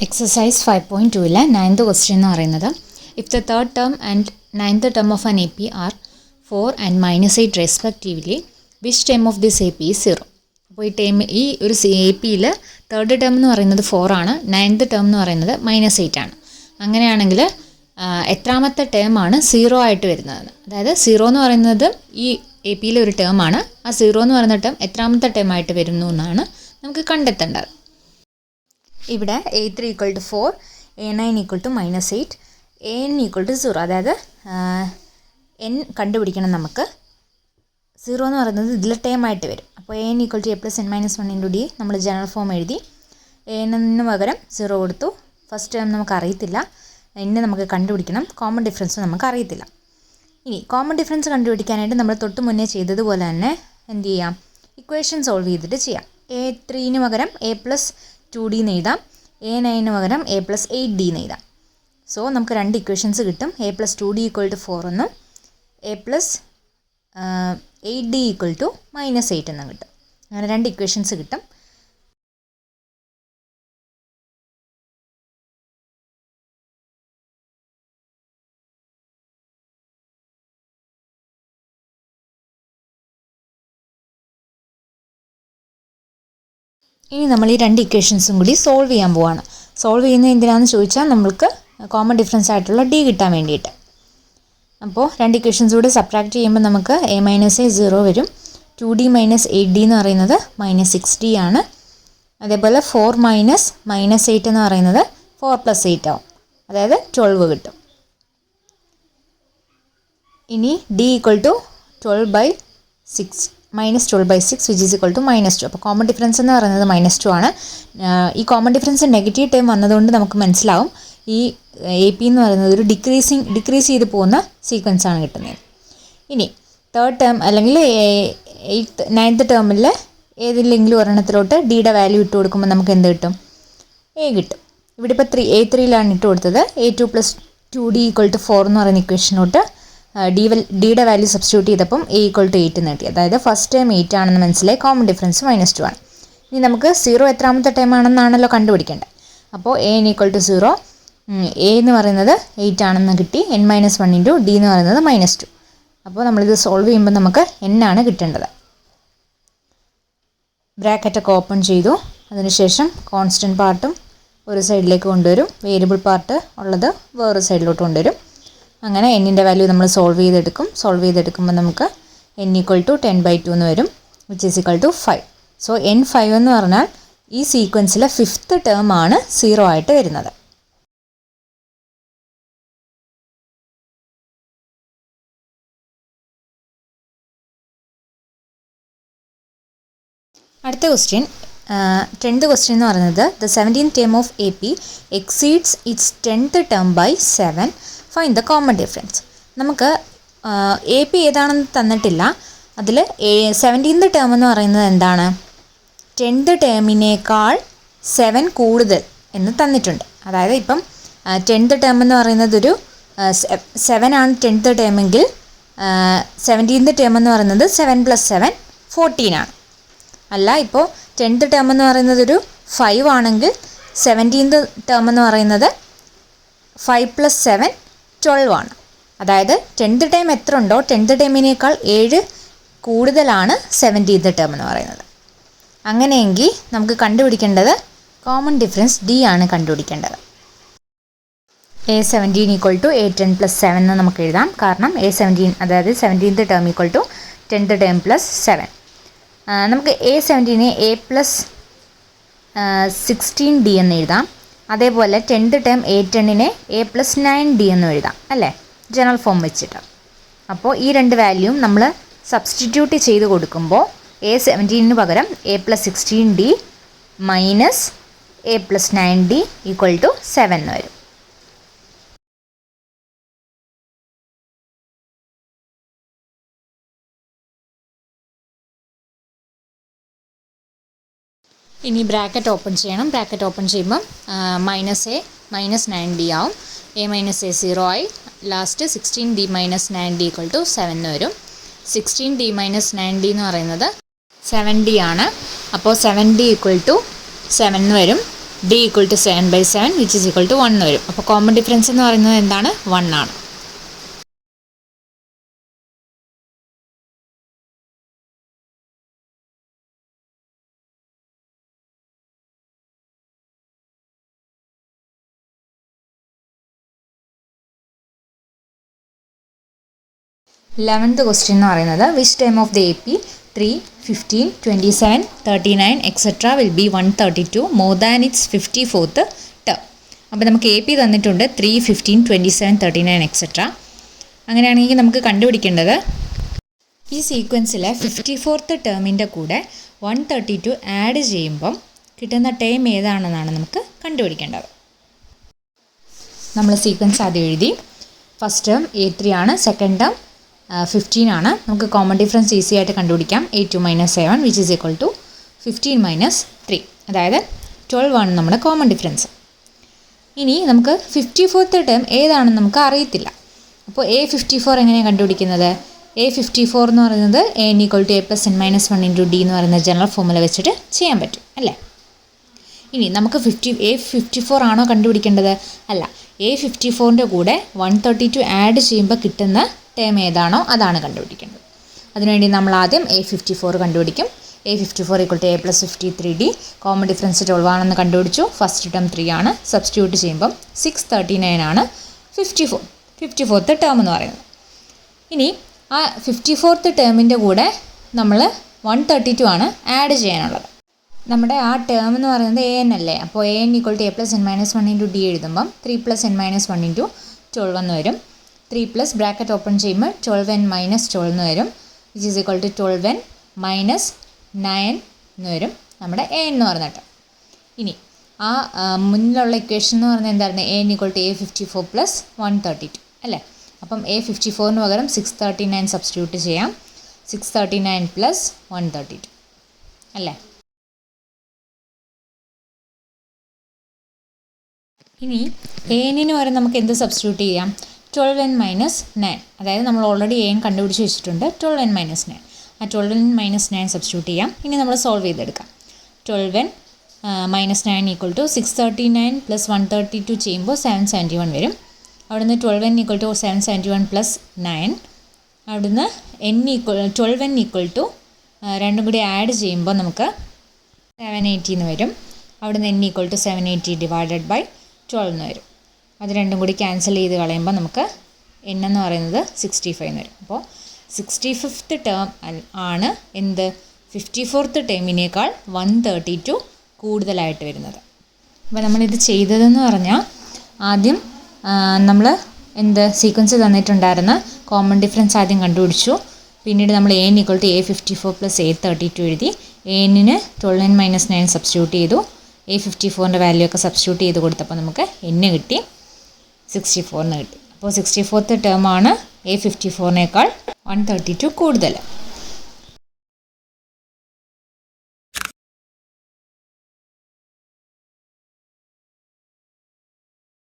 Exercise 5.2 ലെ 9th question എന്ന് പറയുന്നത് if the third term and 9th term of an AP are 4 and -8 respectively, which term of this AP is 0? അപ്പോൾ ഈ ഒരു APയിൽ third term എന്ന് പറയുന്നത് 4 ആണ്, 9th ടേം എന്ന് പറയുന്നത് -8 ആണ്. അങ്ങനെയാണെങ്കിൽ എത്രാമത്തെ ടേം ആണ് 0 ആയിട്ട് വരുന്നത്? അതായത് 0 എന്ന് പറയുന്നത് ഈ APയിലെ ഒരു ടേം ആണ്. ആ 0 എന്ന് പറയുന്ന ടേം എത്രാമത്തെ ടേം ആയിട്ട് വരുന്നു എന്നാണ് നമുക്ക് കണ്ടെത്തേണ്ടത്. ഇവിടെ A3 = 4, A9 = -8, AN = 0. അതായത് n കണ്ടുപിടിക്കണം നമുക്ക്. 0 എന്ന് പറയുന്നത് ഇതിലെ ടേം ആയിട്ട് വരും. അപ്പോൾ AN = A + n - 1 × D നമ്മൾ ജനറൽ ഫോം എഴുതി. AN പകരം 0 കൊടുത്തു. ഫസ്റ്റ് ടേം നമുക്ക് അറിയത്തില്ല, n നമുക്ക് കണ്ടുപിടിക്കണം. കോമൺ ഡിഫറൻസ് നമുക്ക് അറിയത്തില്ല. ഇനി കോമൺ ഡിഫറൻസ് കണ്ടുപിടിക്കാനായിട്ട് നമ്മൾ തൊട്ട് മുന്നേ ചെയ്തതുപോലെ തന്നെ എന്ത് ചെയ്യാം? ഇക്വേഷൻ സോൾവ് ചെയ്തിട്ട് ചെയ്യാം. A3 പകരം A + 2D എന്ന് എഴുതാം. A9 പകരം A + 8D എന്ന് എഴുതാം. സോ നമുക്ക് രണ്ട് ഇക്വേഷൻസ് കിട്ടും. A + 2D = 4 എന്നും A + 8D = -8 എന്നും കിട്ടും. അങ്ങനെ രണ്ട് ഇക്വേഷൻസ് കിട്ടും. ഇനി നമ്മൾ ഈ രണ്ട് ഇക്വേഷൻസും കൂടി സോൾവ് ചെയ്യാൻ പോവാണ്. സോൾവ് ചെയ്യുന്നത് എന്തിനാണെന്ന് ചോദിച്ചാൽ നമ്മൾക്ക് കോമൺ ഡിഫറൻസ് ആയിട്ടുള്ള D കിട്ടാൻ വേണ്ടിയിട്ട്. അപ്പോൾ രണ്ട് ഇക്വേഷൻസ് കൂടി സബ്ട്രാക്ട് ചെയ്യുമ്പോൾ നമുക്ക് A - A 0 വരും. 2D - 8D എന്ന് പറയുന്നത് -6D ആണ്. അതേപോലെ 4 - -8 എന്ന് പറയുന്നത് 4 + 8 ആവും. അതായത് 12 കിട്ടും. ഇനി D = 12/6 -12/6 which is equal to -2. അപ്പോൾ കോമൺ ഡിഫറൻസ് എന്ന് പറയുന്നത് -2 ആണ്. ഈ കോമൺ ഡിഫറൻസ് നെഗറ്റീവ് ടേം വന്നതുകൊണ്ട് നമുക്ക് മനസ്സിലാവും ഈ AP എന്ന് പറയുന്നത് ഒരു ഡിക്രീസ് ചെയ്ത് പോകുന്ന സീക്വൻസ് ആണ് കിട്ടുന്നത്. ഇനി തേർഡ് ടേം അല്ലെങ്കിൽ 9th ടേമിൽ ഏതിലെങ്കിലും ഒരെണ്ണത്തിലോട്ട് ഡിയുടെ വാല്യൂ ഇട്ട് കൊടുക്കുമ്പോൾ നമുക്ക് എന്ത് കിട്ടും? A കിട്ടും. ഇവിടെ ഇപ്പോൾ A3 ഇട്ട് കൊടുത്തത്. A2 + 2D = 4 എന്ന് പറയുന്ന ഇക്വേഷനോട്ട് ഡിയുടെ വാല്യൂ സബ്സ്റ്റിറ്റ്യൂട്ട് ചെയ്തപ്പം A = 8 എന്ന് കിട്ടി. അതായത് ഫസ്റ്റ് ടൈം 8 ആണെന്ന് മനസ്സിലായി. കോമൺ ഡിഫറൻസ് -2 ആണ്. ഇനി നമുക്ക് 0 എത്രാമത്തെ ടൈം ആണെന്നാണല്ലോ കണ്ടുപിടിക്കേണ്ടത്. അപ്പോൾ AN = 0, A എന്ന് പറയുന്നത് 8 ആണെന്ന് കിട്ടി. n - 1 × D എന്ന് പറയുന്നത് -2. അപ്പോൾ നമ്മളിത് സോൾവ് ചെയ്യുമ്പോൾ നമുക്ക് n ആണ് കിട്ടേണ്ടത്. ബ്രാക്കറ്റൊക്കെ ഓപ്പൺ ചെയ്തു. അതിനുശേഷം കോൺസ്റ്റൻറ്റ് പാർട്ടും ഒരു സൈഡിലേക്ക് കൊണ്ടുവരും, വേരിയബിൾ പാർട്ട് ഉള്ളത് വേറൊരു സൈഡിലോട്ട് കൊണ്ടുവരും. അങ്ങനെ എന്നിൻ്റെ വാല്യൂ നമ്മൾ സോൾവ് ചെയ്തെടുക്കുമ്പോൾ നമുക്ക് n = 10/2 എന്ന് വരും, which is equal to 5. So n5 എന്ന് പറഞ്ഞാൽ ഈ സീക്വൻസിലെ 5th ടേം ആണ് 0 ആയിട്ട് വരുന്നത്. അടുത്ത ക്വസ്റ്റ്യൻ 10th ക്വസ്റ്റ്യൻ എന്ന് പറയുന്നത് the 17th term of AP exceeds its 10th term by 7. Find the common difference. നമുക്ക് AP ഏതാണെന്ന് തന്നിട്ടില്ല. അതിൽ 17th ടേം എന്ന് പറയുന്നത് എന്താണ്? 10th ടേമിനേക്കാൾ 7 കൂടുതൽ എന്ന് തന്നിട്ടുണ്ട്. അതായത് ഇപ്പം 10th ടേം എന്ന് പറയുന്നത് ഒരു 7 ആണ് 10th ടേമെങ്കിൽ 17th ടേം എന്ന് പറയുന്നത് 7 + 7 14 ആണ്. അല്ല, ഇപ്പോൾ 10th ടേം എന്ന് പറയുന്നത് ഒരു 5 ആണെങ്കിൽ 17th ടേം എന്ന് പറയുന്നത് 5 + 7 12 ആണ്. അതായത് 10th ടേം എത്ര ഉണ്ടോ 10th ടേമിനേക്കാൾ 7 കൂടുതലാണ് 17th ടേം എന്ന് പറയുന്നത്. അങ്ങനെയെങ്കിൽ നമുക്ക് കണ്ടുപിടിക്കേണ്ടത് കോമൺ ഡിഫറൻസ് D ആണ് കണ്ടുപിടിക്കേണ്ടത്. A17 = A10 + 7 എന്ന് നമുക്ക് എഴുതാം. കാരണം A17 അതായത് 17th ടേം = 10th ടേം + 7. നമുക്ക് A17നെ A + 16D എന്ന് എഴുതാം. അതേപോലെ 10th ടേം A10നെ A + 9D എന്ന് എഴുതാം, അല്ലേ, ജനറൽ ഫോം വെച്ചിട്ട്. അപ്പോൾ ഈ രണ്ട് വാല്യൂം നമ്മൾ സബ്സ്റ്റിറ്റ്യൂട്ട് ചെയ്ത് കൊടുക്കുമ്പോൾ A17 പകരം A + 16D - A + 9D = 7 എന്ന് വരും. ഇനി ബ്രാക്കറ്റ് ഓപ്പൺ ചെയ്യണം. ബ്രാക്കറ്റ് ഓപ്പൺ ചെയ്യുമ്പം -A - 9D ആവും. A - A 0 ആയി. ലാസ്റ്റ് 16D - 9D = 7 എന്ന് വരും. 16D - 9D എന്ന് പറയുന്നത് 7D ആണ്. അപ്പോൾ 7D = 7 എന്ന് വരും. d equal to 7/7 which is equal to 1 വരും. അപ്പോൾ കോമൺ ഡിഫറൻസ് എന്ന് പറയുന്നത് എന്താണ്? 1 ആണ്. ലെവൻത്ത് ക്വസ്റ്റ്യൻ എന്ന് പറയുന്നത് which term of the AP 3, 15, 27, 39 etcetera will be 132 more than it's 54th term. അപ്പോൾ നമുക്ക് AP തന്നിട്ടുണ്ട് 3, 15, 27, 39 എക്സെട്ര. അങ്ങനെയാണെങ്കിൽ നമുക്ക് കണ്ടുപിടിക്കേണ്ടത് ഈ സീക്വൻസിലെ 54th ടേമിൻ്റെ കൂടെ 132 ആഡ് ചെയ്യുമ്പം കിട്ടുന്ന ടേം ഏതാണെന്നാണ് നമുക്ക് കണ്ടുപിടിക്കേണ്ടത്. നമ്മൾ സീക്വൻസ് ആദ്യം എഴുതി. ഫസ്റ്റ് ടേം A3 ആണ്, സെക്കൻഡ് ടേം 15 ആണ്. നമുക്ക് കോമൺ ഡിഫറൻസ് ഈസി ആയിട്ട് കണ്ടുപിടിക്കാം. A2 - 7 which is equal to 15 - 3, അതായത് 12 ആണ് നമ്മുടെ കോമൺ ഡിഫറൻസ്. ഇനി നമുക്ക് 54th ടേം ഏതാണെന്ന് നമുക്ക് അറിയത്തില്ല. അപ്പോൾ A54 എങ്ങനെയാണ് കണ്ടുപിടിക്കുന്നത്? A54 എന്ന് പറയുന്നത് A n = A + n - 1 × D എന്ന് പറയുന്ന ജനറൽ ഫോർമുല വെച്ചിട്ട് ചെയ്യാൻ പറ്റും അല്ലേ? ഇനി നമുക്ക് A54 ആണോ കണ്ടുപിടിക്കേണ്ടത്? അല്ല, A54ൻ്റെ കൂടെ 132 ആഡ് ചെയ്യുമ്പോൾ കിട്ടുന്ന ടേം ഏതാണോ അതാണ് കണ്ടുപിടിക്കേണ്ടത്. അതിനുവേണ്ടി നമ്മൾ ആദ്യം A54 കണ്ടുപിടിക്കും. A54 = A + 53D. Common difference 12 ആണെന്ന് കണ്ടുപിടിച്ചു. ഫസ്റ്റ് ടേം 3 ആണ്. സബ്സ്റ്റിറ്റ്യൂട്ട് ചെയ്യുമ്പം 639 ആണ് 54th ടേം എന്ന് പറയുന്നത്. ഇനി ആ 54th ടേമിൻ്റെ കൂടെ നമ്മൾ 132 ആണ് ആഡ് ചെയ്യാനുള്ളത്. നമ്മുടെ ആ ടേം എന്ന് പറയുന്നത് AN അല്ലേ? അപ്പോൾ AN = A + n - 1 × D എഴുതുമ്പം 3 + n - 1 × 12 എന്ന് വരും. 3 + ബ്രാക്കറ്റ് ഓപ്പൺ ചെയ്യുമ്പോൾ 12n - 12 എന്ന് വരും. Which is equal to 12n - 9 എന്ന് വരും നമ്മുടെ AN എന്ന് പറഞ്ഞിട്ട്. ഇനി ആ മുന്നിലുള്ള ഇക്വേഷൻ എന്ന് പറഞ്ഞാൽ എന്തായിരുന്നു? AN = A54 + 132 അല്ലേ? അപ്പം A54ന് പകരം 639 സബ്സ്റ്റിറ്റ്യൂട്ട് ചെയ്യാം. 639 + 132 അല്ലേ? ഇനി ANന് പകരം നമുക്ക് എന്ത് സബ്സ്റ്റിറ്റ്യൂട്ട് ചെയ്യാം? 12n - 9, അതായത് നമ്മൾ ഓൾറെഡി AN കണ്ടുപിടിച്ച് വെച്ചിട്ടുണ്ട്. 12n - 9, ആ 12n - 9 സബ്സ്റ്റിറ്റ്യൂട്ട് ചെയ്യാം. ഇനി നമ്മൾ സോൾവ് ചെയ്തെടുക്കാം. 12n - 9 = 639 + 132 ചെയ്യുമ്പോൾ 771 വരും. അവിടുന്ന് 12n = 771 + 9. അവിടുന്ന് 12n = രണ്ടും കൂടി ആഡ് ചെയ്യുമ്പോൾ നമുക്ക് 780 എന്ന് വരും. അവിടുന്ന് n = 780 / 12 എന്ന് വരും. അത് രണ്ടും കൂടി ക്യാൻസൽ ചെയ്ത് കളയുമ്പോൾ നമുക്ക് n എന്ന് പറയുന്നത് 65 എന്ന് വരും. അപ്പോൾ 65th ടേം ആണ് എന്ത്? 54th ടേമിനേക്കാൾ 132 കൂടുതലായിട്ട് വരുന്നത്. അപ്പോൾ നമ്മളിത് ചെയ്തതെന്ന് പറഞ്ഞാൽ ആദ്യം നമ്മൾ എന്ത് സീക്വൻസ് തന്നിട്ടുണ്ടായിരുന്ന കോമൺ ഡിഫറൻസ് ആദ്യം കണ്ടുപിടിച്ചു. പിന്നീട് നമ്മൾ AN = A54 + A32 എഴുതി. ANന് 12n - 9 സബ്സ്റ്റിറ്റ്യൂട്ട് ചെയ്തു. A54ൻ്റെ വാല്യൂ ഒക്കെ സബ്സ്റ്റിറ്റ്യൂട്ട് ചെയ്ത് കൊടുത്തപ്പോൾ നമുക്ക് n കിട്ടി, 64 എന്ന് കിട്ടി. അപ്പോൾ 64th ടേമാണ് A54നേക്കാൾ 132 കൂടുതൽ.